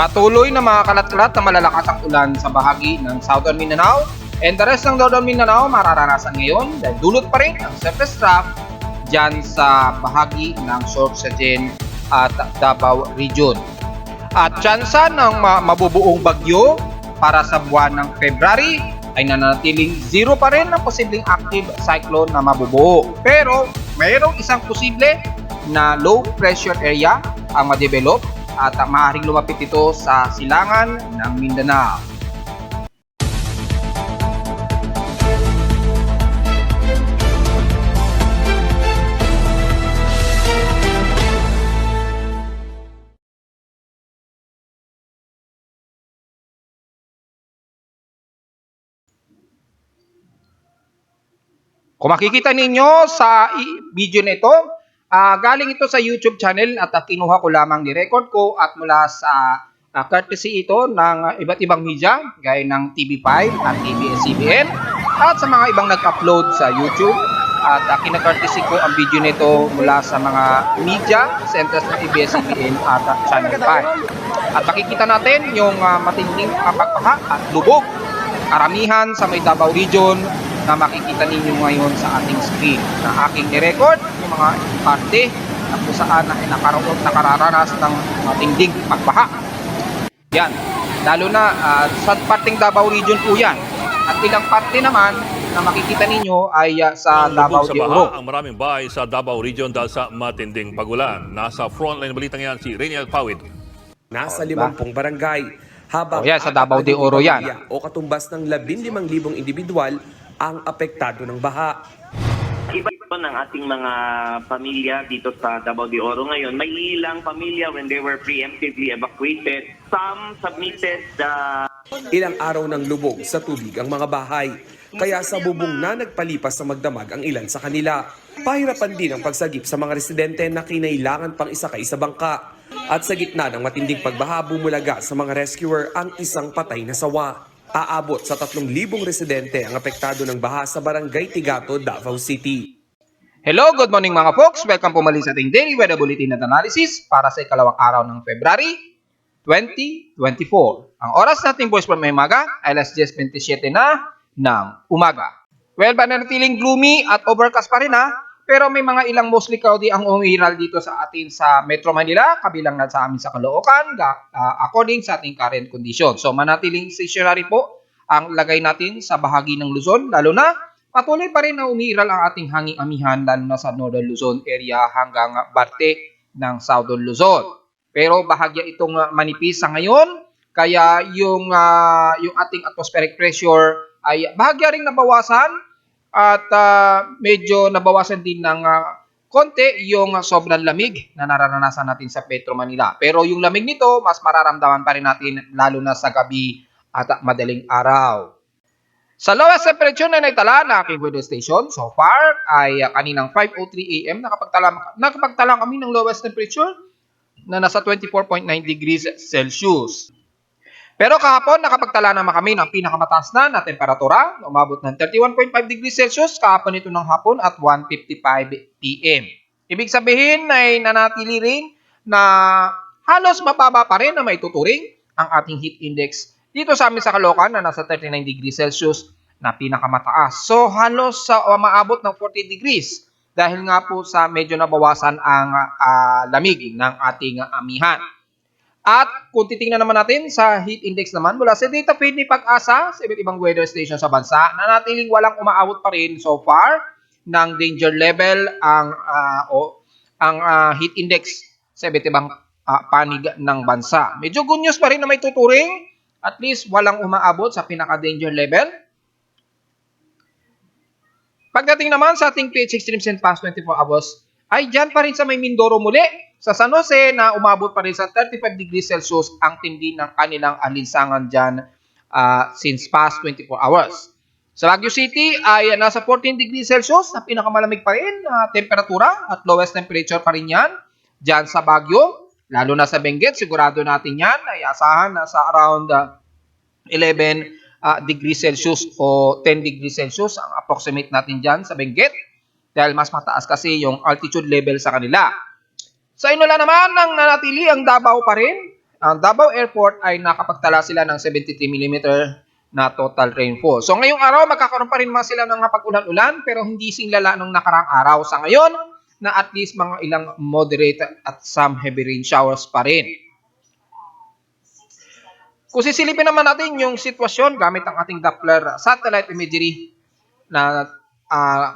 Patuloy na mga kalat-kalat na malalakas ang ulan sa bahagi ng Southern Mindanao and the rest ng Northern Mindanao mararanasan ngayon dahil dulot pa rin ang surface trough dyan sa bahagi ng Sorsogen at Davao Region. At tsansa ng mabubuong bagyo para sa buwan ng February ay nananatiling zero pa rin ang posibleng active cyclone na mabubuo. Pero mayroong isang posible na low pressure area ang ma-develop at maaaring lumapit ito sa silangan ng Mindanao. Kung makikita ninyo sa video na ito, galing ito sa YouTube channel at kinuha ko lamang ni-record ko at mula sa courtesy ito ng iba't ibang media gaya ng TV5 at ABS-CBN at sa mga ibang nag-upload sa YouTube at kina-courtesy ko ang video nito mula sa mga media centers ng ABS-CBN at Channel 5. At makikita natin yung matinding pagbaha at lubog karamihan sa may Davao Region na makikita ninyo ngayon sa ating screen na aking i-record yung mga parte na kung saan ay nakararanas ng matinding pagbaha. Yan, lalo na sa parting Davao Region po yan. At ilang parte naman na makikita ninyo ay sa Davao de Oro. Ang maraming bahay sa Davao Region dahil sa matinding pagulan. Nasa frontline balitang yan si Reniel Pawid. Nasa 50 barangay habang yan, sa Davao de Oro yan. O katumbas ng 15,000 individual ang apektado ng baha. Iba ito ng ating mga pamilya dito sa Davao de Oro ngayon. May ilang pamilya when they were preemptively evacuated. Some submitted Ilang araw ng lubog sa tubig ang mga bahay. Kaya sa bubong na nagpalipas sa magdamag ang ilan sa kanila. Pahirapan din ang pagsagip sa mga residente na kinailangan pang isakay sa bangka. At sa gitna ng matinding pagbaha, bumulaga sa mga rescuer ang isang patay na sawa. Aabot sa 3,000 residente ang apektado ng baha sa Barangay Tigato, Davao City. Hello, good morning mga folks. Welcome po muli sa ating Daily Weather Bulletin at Analysis para sa ikalawang araw ng February 2024. Ang oras nating voice from umaga ay alas 10:27 na ng umaga. Well, mananatiling gloomy at overcast pa rin pero may mga ilang mostly cloudy ang umiiral dito sa atin sa Metro Manila, kabilang na sa amin sa Caloocan, according sa ating current condition. So, manatiling stationary po ang lagay natin sa bahagi ng Luzon, lalo na patuloy pa rin na umiiral ang ating hanging amihan, lalo na sa Northern Luzon area hanggang parte ng Southern Luzon. Pero bahagya itong manipis sa ngayon, kaya yung ating atmospheric pressure ay bahagya ring nabawasan, at medyo nabawasan din ng konti yung sobrang lamig na nararanasan natin sa Metro Manila. Pero yung lamig nito, mas mararamdaman pa rin natin lalo na sa gabi at madaling araw. Sa lowest temperature na naitala na aking weather station so far ay kaninang 5:03 AM nakapagtala kami ng lowest temperature na nasa 24.9 degrees Celsius. Pero kahapon, nakapagtala naman kami ng pinakamataas na temperatura, umabot ng 31.5 degrees Celsius kahapon ito ng hapon at 1:55 PM. Ibig sabihin ay nanatili rin na halos mababa pa rin na maituturing ang ating heat index dito sa amin sa Caloocan na nasa 39 degrees Celsius na pinakamataas. So halos maabot ng 40 degrees dahil nga po sa medyo nabawasan ang lamig ng ating amihan. At kung titingnan naman natin sa heat index naman mula sa data feed ni Pag-asa sa iba't ibang weather station sa bansa, nanatiling walang umaabot pa rin so far ng danger level ang heat index sa iba't ibang panig ng bansa. Medyo good news pa rin na may tuturing, at least walang umaabot sa pinaka-danger level. Pagdating naman sa ating PH Extremes and past 24 hours, ay dyan pa rin sa may Mindoro muli. Sa San Jose na umabot pa rin sa 35 degrees Celsius ang tindi ng kanilang alinsangan dyan since past 24 hours. Sa Baguio City ay nasa 14 degrees Celsius na pinakamalamig pa rin temperatura at lowest temperature pa rin yan dyan sa Baguio. Lalo na sa Benguet, sigurado natin yan ay asahan na sa around 11 degrees Celsius o 10 degrees Celsius ang approximate natin dyan sa Benguet dahil mas mataas kasi yung altitude level sa kanila. Sa Inola naman, ang nanatili ang Davao pa rin ang Davao Airport ay nakapagtala sila ng 73 mm na total rainfall. So ngayong araw, magkakaroon pa rin mga sila ng pag-ulan-ulan, pero hindi singlala nung nakarang araw. Sa ngayon, na at least mga ilang moderate at some heavy rain showers pa rin. Kung sisilipin naman natin yung sitwasyon gamit ang ating Doppler satellite imagery na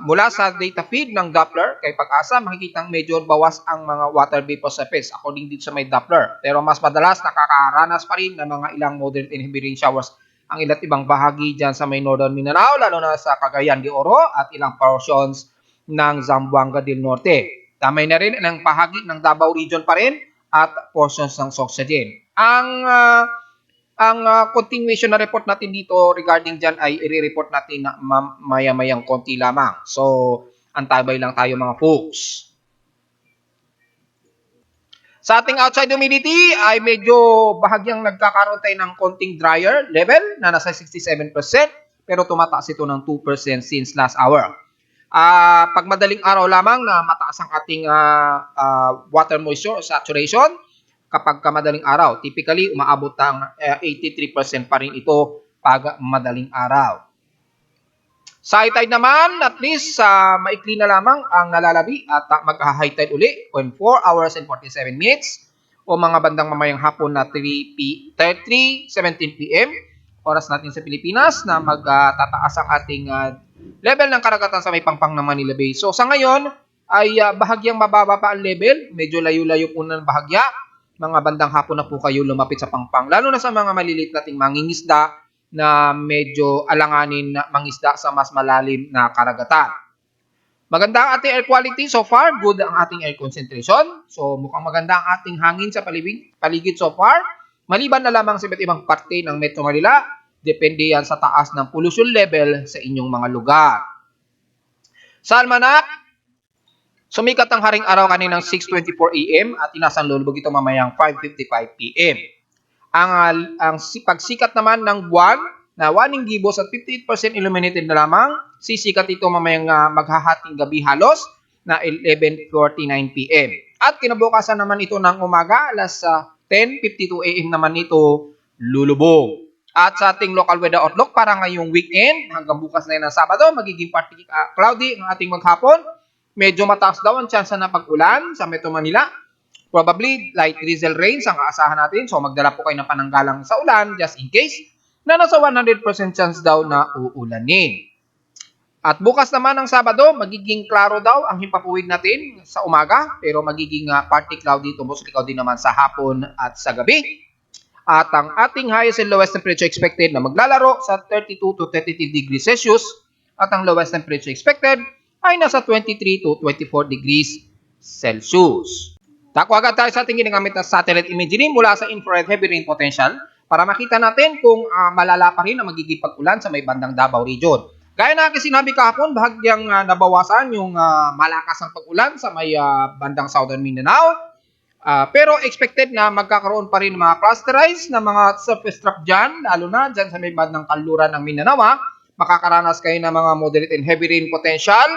mula sa data feed ng Doppler kay Pag-asa, makikita medyo bawas ang mga water vapor surface according dito sa may Doppler. Pero mas madalas nakakaranas pa rin ng mga ilang moderate and heavy rain showers ang iba't ibang bahagi dyan sa may Northern Mindanao, lalo na sa Cagayan de Oro at ilang portions ng Zamboanga del Norte. Tamay na rin ang bahagi ng Davao Region pa rin at portions ng Sorsogon. Ang continuation na report natin dito regarding dyan ay i-report natin na maya-mayang konti lamang. So, antabay lang tayo mga folks. Sa ating outside humidity ay medyo bahagyang nagkakaroon tayo ng konting drier level na nasa 67% pero tumataas ito ng 2% since last hour. Pag madaling araw lamang na mataas ang ating water moisture saturation, kapag madaling araw, typically umaabot ang 83% pa rin ito pag madaling araw. Sa high tide naman, at least maikli na lamang ang nalalabi at magka-high tide uli on 4 hours and 47 minutes o mga bandang mamayang hapon na 3:17 p.m. oras natin sa Pilipinas na magtataas ang ating level ng karagatan sa may Pangpang ng Manila Bay. So sa ngayon ay bahagyang mababa pa ang level, medyo layo-layo po ng bahagya. Mga bandang hapon na po kayo lumapit sa Pangpang, lalo na sa mga maliliit nating mangingisda na medyo alanganin na mangisda sa mas malalim na karagatan. Maganda ang ating air quality so far, good ang ating air concentration. So mukhang maganda ang ating hangin sa paligid so far. Maliban na lamang sa iba't ibang parte ng Metro Manila, depende yan sa taas ng pollution level sa inyong mga lugar. Sa almanak, sumikat ang haring araw kaninang 6:24 AM at inasan lulubog ito mamayang 5:55 PM. Ang pagsikat naman ng buwan na waning gibos at 58% illuminated na lamang, sisikat ito mamayang maghahating gabi halos na 11:49 PM. At kinabukasan naman ito ng umaga, alas 10:52 AM naman ito lulubog. At sa ating local weather outlook para ngayong weekend, hanggang bukas na yan ng Sabado, magiging partly cloudy ang ating maghapon. Medyo mataas daw ang tsansa na pag-ulan sa Metro Manila. Probably light drizzle rains ang aasahan natin. So magdala po kayo ng pananggalang sa ulan just in case na nasa 100% chance daw na uulanin. At bukas naman ng Sabado, magiging klaro daw ang himpapuwid natin sa umaga. Pero magiging partly cloudy to mostly cloudy naman sa hapon at sa gabi. At ang ating highest and lowest temperature expected na maglalaro sa 32 to 33 degrees Celsius. At ang lowest temperature expected ay nasa 23 to 24 degrees Celsius. Tako agad tayo sa ating ginagamit na satellite imagery mula sa infrared heavy rain potential para makita natin kung malala pa rin ang magiging pag-ulan sa may bandang Davao Region. Gaya na aking sinabi kahapon, bahagyang nabawasan yung malakas ang pag-ulan sa may bandang Southern Mindanao. Pero expected na magkakaroon pa rin mga clusterized na mga surface trap dyan, lalo na dyan sa may bandang kanluran ng Mindanao. Makakaranas kayo ng mga moderate and heavy rain potential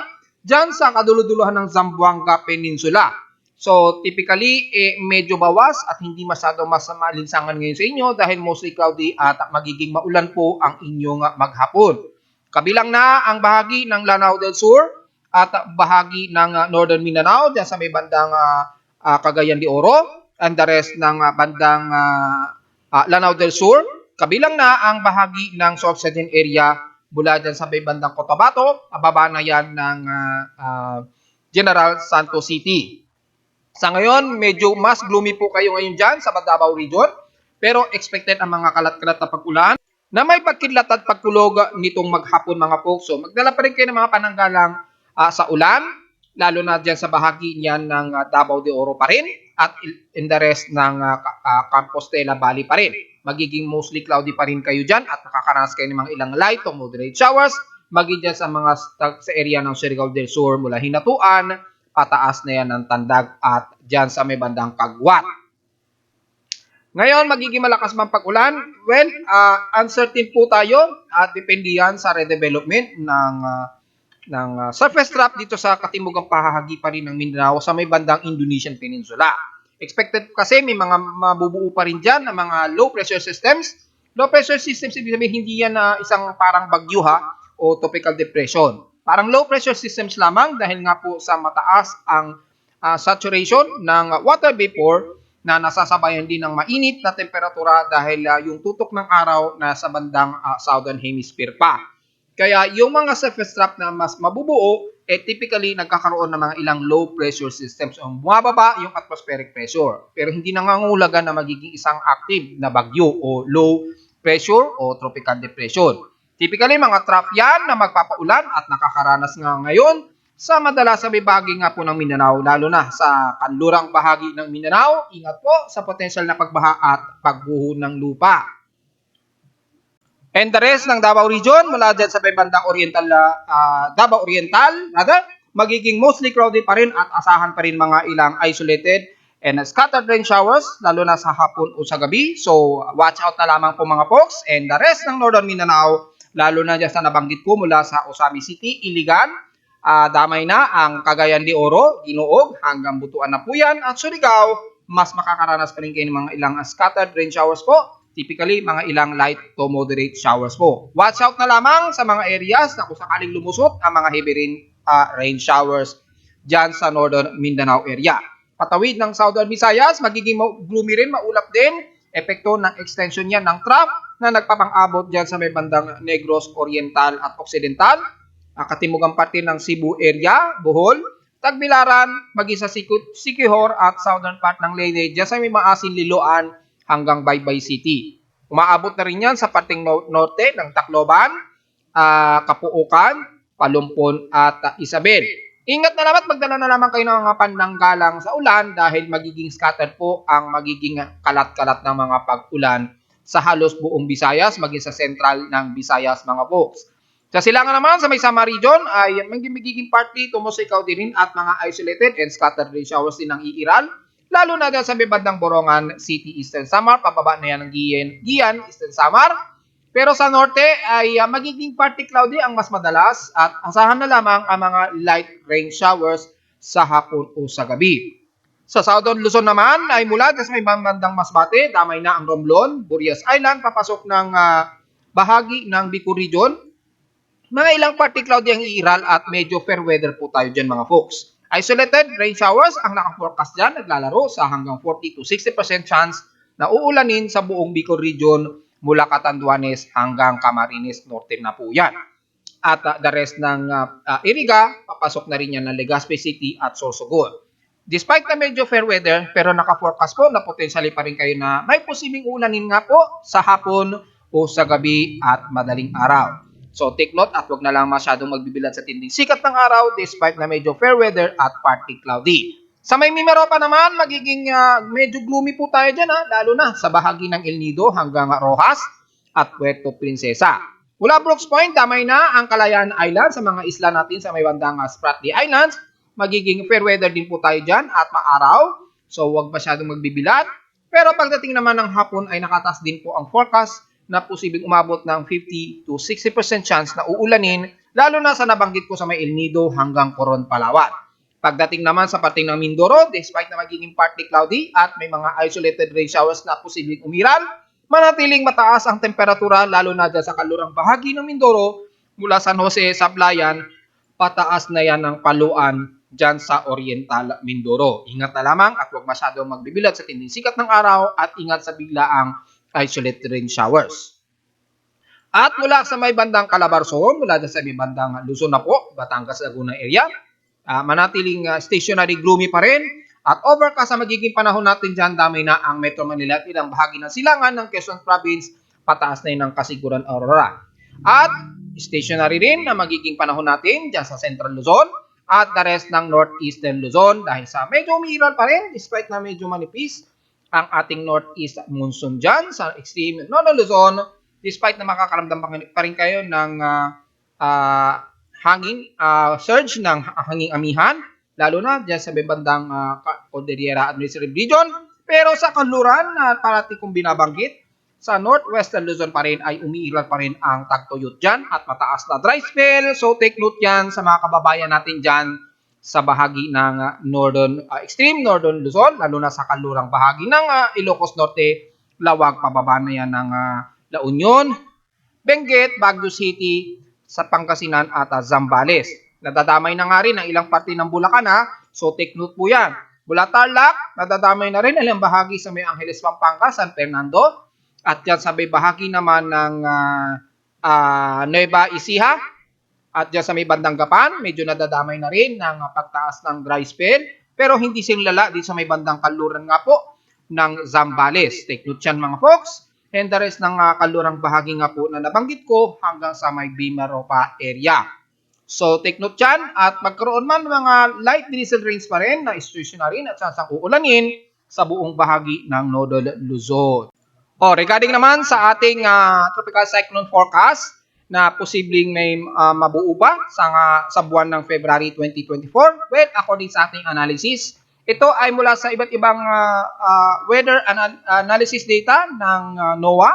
dyan sa kaduluduluhan ng Zamboanga Peninsula. So, typically, medyo bawas at hindi masyado masama alinsangan ngayon sa inyo dahil mostly cloudy at magiging maulan po ang inyong maghapon. Kabilang na ang bahagi ng Lanao del Sur at bahagi ng Northern Mindanao dyan sa may bandang Cagayan de Oro and the rest ng bandang Lanao del Sur. Kabilang na ang bahagi ng Sorsogon area mula dyan sa may bandang Cotabato, baba na yan ng General Santos City. Sa ngayon, medyo mas gloomy po kayo ngayon dyan sa Davao Region, pero expected ang mga kalat-kalat na pag-ulan na may pagkidlat at pagkulog nitong maghapon mga folks. So, magdala pa rin kayo ng mga pananggalang sa ulan, lalo na dyan sa bahagi niyan ng Davao de Oro pa rin at in the rest ng Compostela Valley pa rin. Magiging mostly cloudy pa rin kayo dyan at nakakaranas kayo ng mga ilang light o moderate showers, magiging dyan sa mga sa area ng Surigao del Sur mula Hinatuan, pataas na yan ng Tandag at dyan sa may bandang Kagwat. Ngayon, magiging malakas man pag-ulan. Well, uncertain po tayo at depende yan sa redevelopment ng surface trap dito sa katimugang pahahagi pa rin ng Mindanao sa may bandang Indonesian Peninsula. Expected kasi may mga mabubuo pa rin dyan na mga low pressure systems. Low pressure systems, ibig sabihin hindi yan na isang parang bagyo o tropical depression. Parang low pressure systems lamang dahil nga po sa mataas ang saturation ng water vapor na nasasabayan din ng mainit na temperatura dahil yung tutok ng araw nasa bandang southern hemisphere pa. Kaya yung mga surface trap na mas mabubuo, typically nagkakaroon ng mga ilang low pressure systems o bumababa yung atmospheric pressure. Pero hindi nangangahulugan na magiging isang active na bagyo o low pressure o tropical depression. Typically, mga trap yan na magpapaulan at nakakaranas nga ngayon sa madalas sa bahagi nga po ng Mindanao, lalo na sa kanlurang bahagi ng Mindanao. Ingat po sa potensyal na pagbaha at pagguho ng lupa. And the rest ng Davao Region, mula dyan sa may bandang Davao Oriental, magiging mostly cloudy pa rin at asahan pa rin mga ilang isolated and scattered rain showers, lalo na sa hapon o sa gabi. So, watch out na lamang po mga folks. And the rest ng Northern Mindanao, lalo na dyan sa nabanggit ko mula sa Osami City, Iligan, damay na ang Cagayan de Oro, Ginuog, hanggang Butuan na po yan. At Surigao, mas makakaranas pa rin kayo ng mga ilang scattered rain showers po. Typically, mga ilang light to moderate showers po. Watch out na lamang sa mga areas na kung sakaling lumusot ang mga heavy rain showers dyan sa Northern Mindanao area. Patawid ng Southern Visayas, magiging gloomy rin, maulap din. Epekto ng extension yan ng trough na nagpapang-abot dyan sa may bandang Negros Oriental at Occidental. Katimugang parte ng Cebu area, Bohol, Tagbilaran, maging sa Siquijor at southern part ng Leyte, dyan sa may Maasin, Liloan, hanggang Baybay City. Umaabot na rin yan sa parting norte ng Tacloban, Kapuukan, Palumpon at Isabel. Ingat na naman, magdala na naman kayo ng mga pananggalang sa ulan dahil magiging scattered po ang magiging kalat-kalat ng mga pag-ulan sa halos buong Visayas, maging sa central ng Visayas mga folks. Sa silangan naman sa may Samar Region ay magiging partly tumusikaw din at mga isolated and scattered rain showers din ang iiral. Lalo na dyan sa may bandang Borongan City, Eastern Samar, pababa na yan ng Gian, Eastern Samar. Pero sa norte ay magiging partly cloudy ang mas madalas at asahan na lamang ang mga light rain showers sa hapon o sa gabi. Sa Southern Luzon naman ay mula sa may bandang Masbate, damay na ang Romblon, Burias Island, papasok ng bahagi ng Bicol Region. Mga ilang partly cloudy ang iiral at medyo fair weather po tayo dyan mga folks. Isolated rain showers ang naka-forecast dyan, naglalaro sa hanggang 40 to 60% chance na uulanin sa buong Bicol Region mula Catanduanes hanggang Camarines Norte na po yan. At the rest ng Iriga, papasok na rin yan ng Legazpi City at Sorsogon. Despite na medyo fair weather, pero naka-forecast po na potentially pa rin kayo na may posibleng ulanin nga po sa hapon o sa gabi at madaling araw. So take note at huwag na lang masyadong magbibilad sa tinding sikat ng araw despite na medyo fair weather at partly cloudy. Sa may Mimaropa naman, magiging medyo gloomy po tayo dyan, lalo na sa bahagi ng El Nido hanggang Rojas at Puerto Princesa. Mula Brooks Point, damay na ang Kalayaan Island sa mga isla natin sa may bandang Spratly Islands. Magiging fair weather din po tayo dyan at maaraw. So huwag masyadong magbibilad. Pero pagdating naman ng hapon ay nakataas din po ang forecast na posibleng umabot ng 50 to 60% chance na uulanin, lalo na sa nabanggit ko sa may El Nido hanggang Coron, Palawan. Pagdating naman sa parting ng Mindoro, despite na magiging partly cloudy at may mga isolated rain showers na posibleng umiral, manatiling mataas ang temperatura lalo na dyan sa kalurang bahagi ng Mindoro mula San Jose, Sablayan, pataas na yan ng Paluan dyan sa Oriental Mindoro. Ingat na lamang at huwag masyadong magbibilad sa tinding sikat ng araw at ingat sa biglaang isolated rain showers. At mula sa may bandang Calabarzon, mula sa may bandang Luzon na po, Batangas, Laguna area, manatiling stationary gloomy pa rin at overcast sa magiging panahon natin dyan, damay na ang Metro Manila at ilang bahagi ng silangan ng Quezon Province, pataas na yun ng Kasiguran Aurora. At stationary rin na magiging panahon natin dyan sa Central Luzon at the rest ng Northeastern Luzon dahil sa medyo umiiral pa rin despite na medyo manipis ang ating northeast monsoon dyan sa extreme Nono Luzon, despite na makakaramdam pa rin kayo ng hangin, surge ng hanging amihan, lalo na dyan sa bandang Cordillera Administrative Region. Pero sa kanluran, parati kong binabanggit, sa northwestern Luzon pa rin ay umiiral pa rin ang tagtuyot dyan at mataas na dry spell. So take note yan sa mga kababayan natin dyan sa bahagi ng extreme northern Luzon, lalo na sa kalurang bahagi ng Ilocos Norte, Lawag, pababa na yan ng La Union, Benguet, Baguio City, sa Pangasinan at Zambales. Nadadamay na nga rin ang ilang parte ng Bulacan so take note po yan. Mula Tarlac, nadadamay na rin ilang bahagi sa may Angeles, Pampanga, San Fernando, at yan sa may bahagi naman ng Nueva Ecija, at dyan sa may bandang Gapan, medyo nadadamay na rin ng pagtaas ng dry spell, pero hindi sinlala din sa may bandang kaluran nga po ng Zambales. Take note yan mga folks. And the rest ng kalurang bahagi nga po na nabanggit ko hanggang sa may Bimaropa area. So take note yan at magkaroon man mga light drizzle rains pa rin na stationary at sansang uulanin sa buong bahagi ng Northern Luzon. Regarding naman sa ating tropical cyclone forecast, na posibleng may mabuo ba sa buwan ng February 2024? Well, according sa ating analysis, ito ay mula sa iba't ibang weather analysis data ng NOAA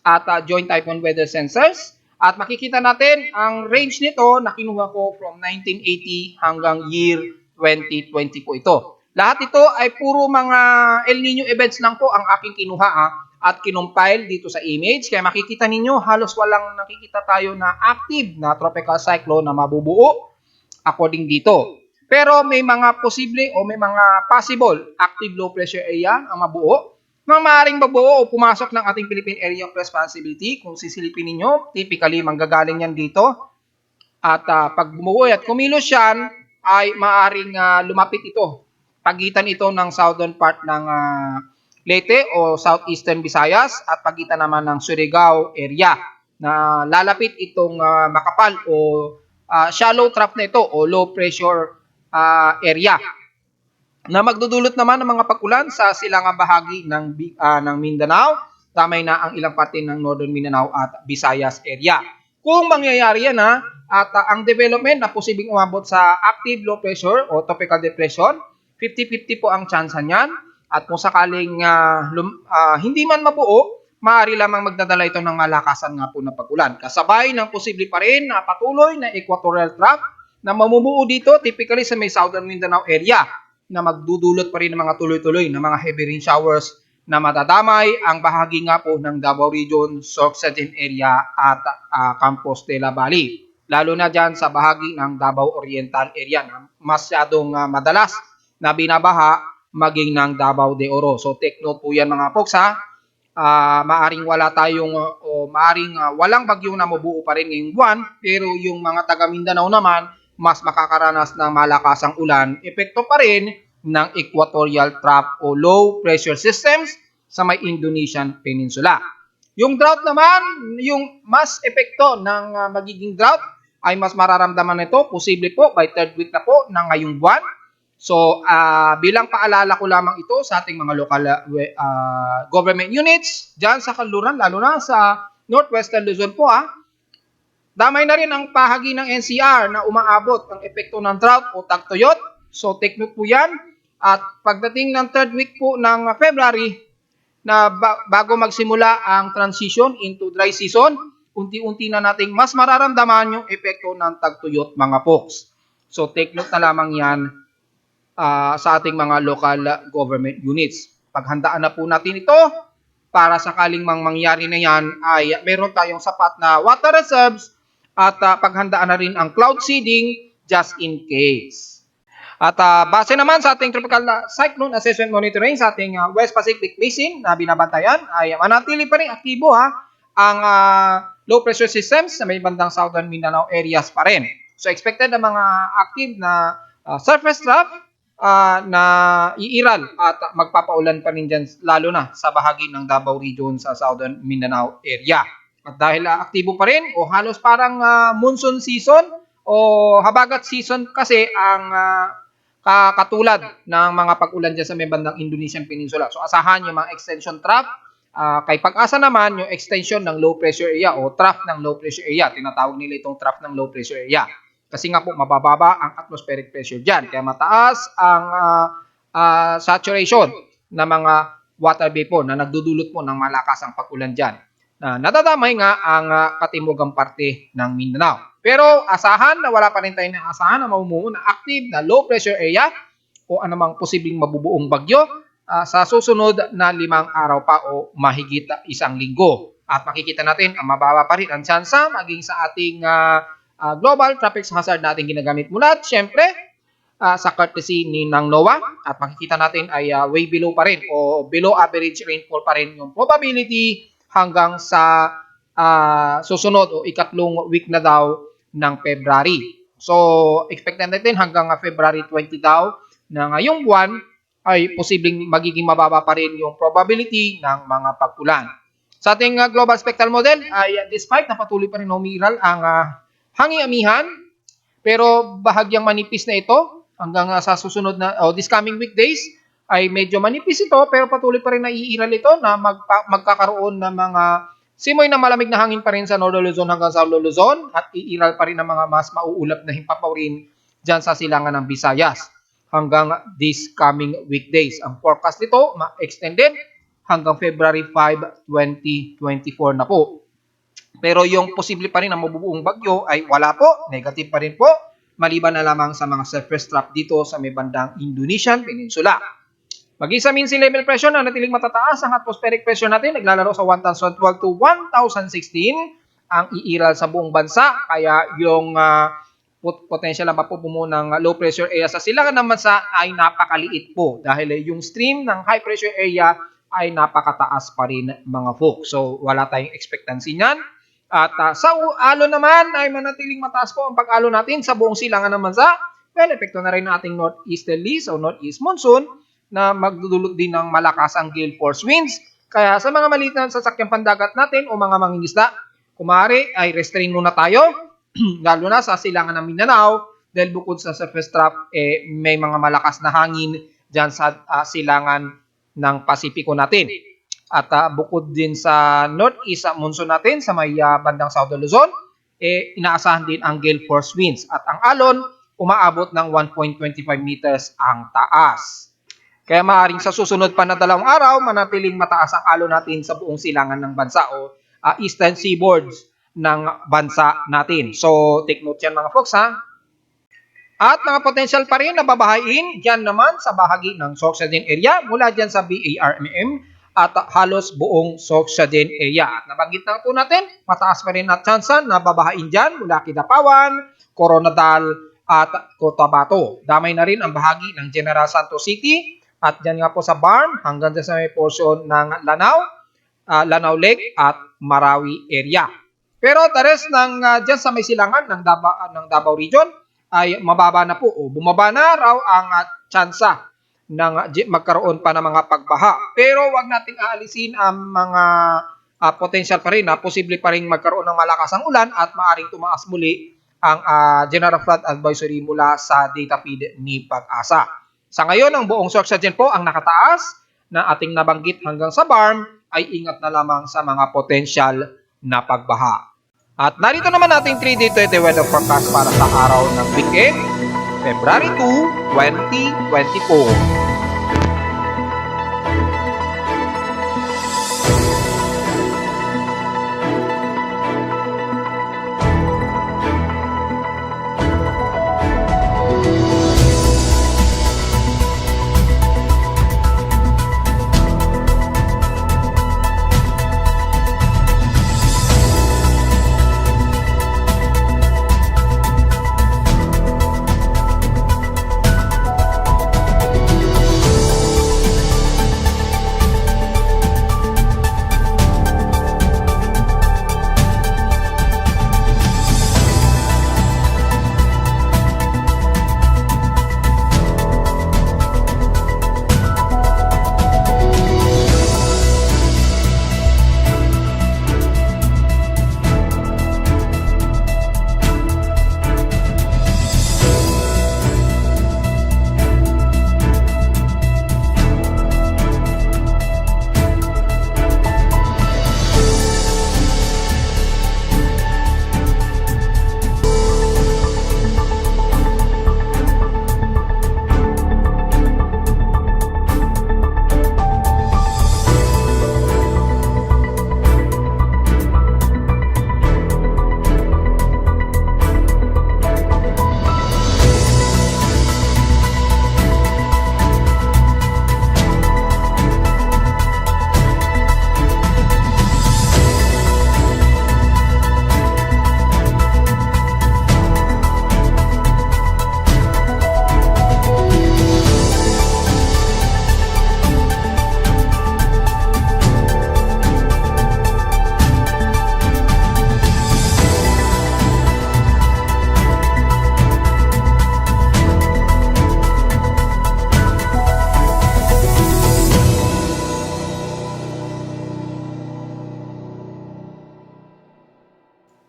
at Joint Typhoon Weather Sensors. At makikita natin ang range nito na kinuha ko from 1980 hanggang year 2020 po ito. Lahat ito ay puro mga El Nino events lang po ang aking kinuha at kinumpile dito sa image. Kaya makikita ninyo, halos walang nakikita tayo na active na tropical cyclone na mabubuo according dito. Pero may mga posible o may mga possible active low pressure area ang mabuo na maaaring mabuo o pumasok ng ating Philippine Area of Responsibility. Kung sisilipin ninyo, typically manggagaling yan dito. At pag bumuo at kumilos yan, ay maaaring lumapit ito. Pagitan ito ng southern part ng Leyte o southeastern Visayas at pagitan naman ng Surigao area na lalapit itong makapal o shallow trough na ito o low pressure area na magdudulot naman ng mga pag-ulan sa silangang bahagi ng Mindanao, tamay na ang ilang parte ng Northern Mindanao at Visayas area. Kung mangyayari yan at ang development na posibleng umabot sa active low pressure o tropical depression, 50-50 po ang chance niyan. At kung sakaling hindi man mabuo, maaari lamang magdadala ito ng malakasan nga po na pag-ulan. Kasabay ng posible pa rin na patuloy na equatorial trough na mamumuo dito typically sa may southern Mindanao area na magdudulot pa rin ng mga tuloy-tuloy na mga heavy rain showers na matadamay ang bahagi nga po ng Davao Region, Sorsogon area at Compostela Valley. Lalo na dyan sa bahagi ng Davao Oriental area na masyadong madalas na binabaha maging ng Davao de Oro. So take note po yan mga folks maaring wala tayong maaring walang bagyo na mabuo pa rin ngayong buwan, pero yung mga taga Mindanao naman mas makakaranas ng malakasang ulan, epekto pa rin ng equatorial trough o low pressure systems sa may Indonesian Peninsula. Yung drought naman, yung mas epekto ng magiging drought ay mas mararamdaman nito posible po by third week na po ng ngayong buwan. So, bilang paalala ko lamang ito sa ating mga local government units dyan sa Kanluran, lalo na sa Northwestern Luzon po damay na rin ang pahagi ng NCR na umaabot ang epekto ng drought o tagtuyot. So, take note po yan. At pagdating ng third week po ng February, na bago magsimula ang transition into dry season, unti-unti na nating mas mararamdaman yung epekto ng tagtuyot mga folks. So, take note na lamang yan sa ating mga local government units. Paghandaan na po natin ito para sakaling mangyari na yan ay meron tayong sapat na water reserves at paghandaan na rin ang cloud seeding just in case. At base naman sa ating tropical cyclone assessment monitoring sa ating West Pacific Basin na binabantayan ay manatili pa rin aktibo ang low pressure systems sa may bandang southern Mindanao areas pa rin. So expected na mga active na surface trough na iiral at magpapaulan pa rin dyan lalo na sa bahagi ng Davao Region sa Southern Mindanao area. At dahil aktibo pa rin o halos parang monsoon season o habagat season kasi ang katulad ng mga pag-ulan dyan sa may bandang Indonesian Peninsula. So asahan yung mga extension trough. Kay Pag-asa naman yung extension ng low pressure area o trough ng low pressure area. Tinatawag nila itong trough ng low pressure area. Kasi nga po, mabababa ang atmospheric pressure dyan. Kaya mataas ang saturation ng mga water vapor na nagdudulot po ng malakas ang pag-ulan dyan. na nadadamay nga ang katimugang parte ng Mindanao. Pero asahan na wala pa rin tayo na asahan na mamumuo na active na low pressure area o anumang posibleng mabubuong bagyo sa susunod na 5 araw pa o mahigit 1 linggo. At makikita natin ang mababa pa rin ang tsansa maging sa ating global traffic hazard natin ginagamit mula. At syempre, sa courtesy ni ng NOAA at makikita natin ay way below pa rin o below average rainfall pa rin yung probability hanggang sa susunod o ikatlong week na daw ng February. So, expect natin hanggang February 20 daw na ngayong buwan ay posibleng magiging mababa pa rin yung probability ng mga pag-ulan. Sa ating global spectral model ay despite na patuloy pa rin umiiral ang hangi-amihan, pero bahagyang manipis na ito hanggang sa susunod na this coming weekdays ay medyo manipis ito pero patuloy pa rin naiiral ito na magkakaroon ng mga simoy na malamig na hangin pa rin sa Northern Luzon hanggang sa Luzon at iiral pa rin ng mga mas mauulap na himpapaw rin dyan sa silangan ng Visayas hanggang this coming weekdays. Ang forecast nito ma-extended hanggang February 5, 2024 na po. Pero yung posible pa rin na mabubuong bagyo ay wala po, negative pa rin po, maliban na lamang sa mga surface trap dito sa may bandang Indonesian Peninsula. Maging sa mean sea level pressure na natiling matataas, ang atmospheric pressure natin naglalaro sa 1,012 to 1,016 ang iiral sa buong bansa. Kaya yung potential na mapupumo ng low pressure area sa silangan ng bansa ay napakaliit po dahil yung stream ng high pressure area ay napakataas pa rin mga folks. So wala tayong expectancy niyan. At sa alon naman ay manatiling mataas po ang pag-alon natin sa buong silangan ng bansa. Well, epekto na rin ng ating northeasterlies o northeast monsoon na magdudulot din ng malakas ang gale force winds. Kaya sa mga maliit na sasakyang pandagat natin o mga mangingisda, kumari ay restrain muna tayo, lalo na sa silangan ng Mindanao, dahil bukod sa surface trap, may mga malakas na hangin dyan sa silangan ng Pasipiko natin. At bukod din sa northeast monsoon natin sa may bandang Southern Luzon, inaasahan din ang gale force winds. At ang alon, umaabot ng 1.25 meters ang taas. Kaya maaaring sa susunod pa na 2 araw, manatiling mataas ang alon natin sa buong silangan ng bansa o eastern seaboards ng bansa natin. So, take note yan mga folks ha. At mga potential pa rin na babahain dyan naman sa bahagi ng Sorsogon area mula dyan sa BARMM at halos buong Sorsogon area. At nabanggit na po natin, mataas pa rin at tsansa na babahain dyan mula Kidapawan, Coronadal at Cotabato. Damay na rin ang bahagi ng General Santos City at dyan nga po sa Barm hanggang sa may portion ng Lanao, Lanao Lake at Marawi area. Pero the rest ng dyan sa may silangan ng Davao Region ay mababa na po o bumaba na raw ang tsansa ng magkaroon pa ng mga pagbaha. Pero wag nating aalisin ang mga potential pa rin na posible pa rin magkaroon ng malakas ang ulan at maaring tumaas muli ang General Flood Advisory mula sa data feed ni Pag-asa. Sa ngayon, ang buong Sorsogon po ang nakataas na ating nabanggit hanggang sa Barm ay ingat na lamang sa mga potential na pagbaha. At narito naman ating 3-day 20 weather forecast para sa araw ng weekend, February 2, 2024.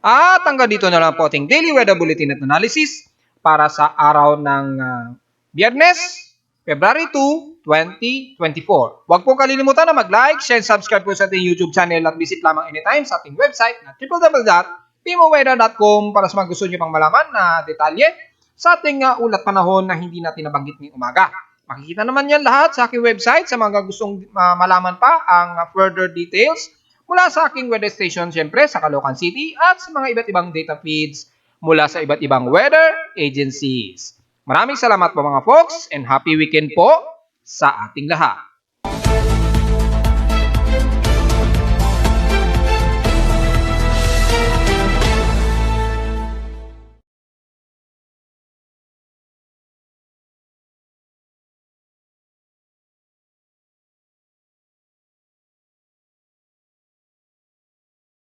At hanggang dito na lang po ating Daily Weather Bulletin at Analysis para sa araw ng Biyernes, February 2, 2024. Huwag po kalilimutan na mag-like, share, and subscribe po sa ating YouTube channel at visit lamang anytime sa ating website na www.pimoweather.com para sa mga gusto nyo pang malaman na detalye sa ating ulat panahon na hindi natin nabanggit ngayong umaga. Makikita naman yan lahat sa aking website sa mga gustong malaman pa ang further details mula sa aking weather station syempre sa Caloocan City at sa mga iba't ibang data feeds mula sa iba't ibang weather agencies. Maraming salamat po mga folks and happy weekend po sa ating lahat.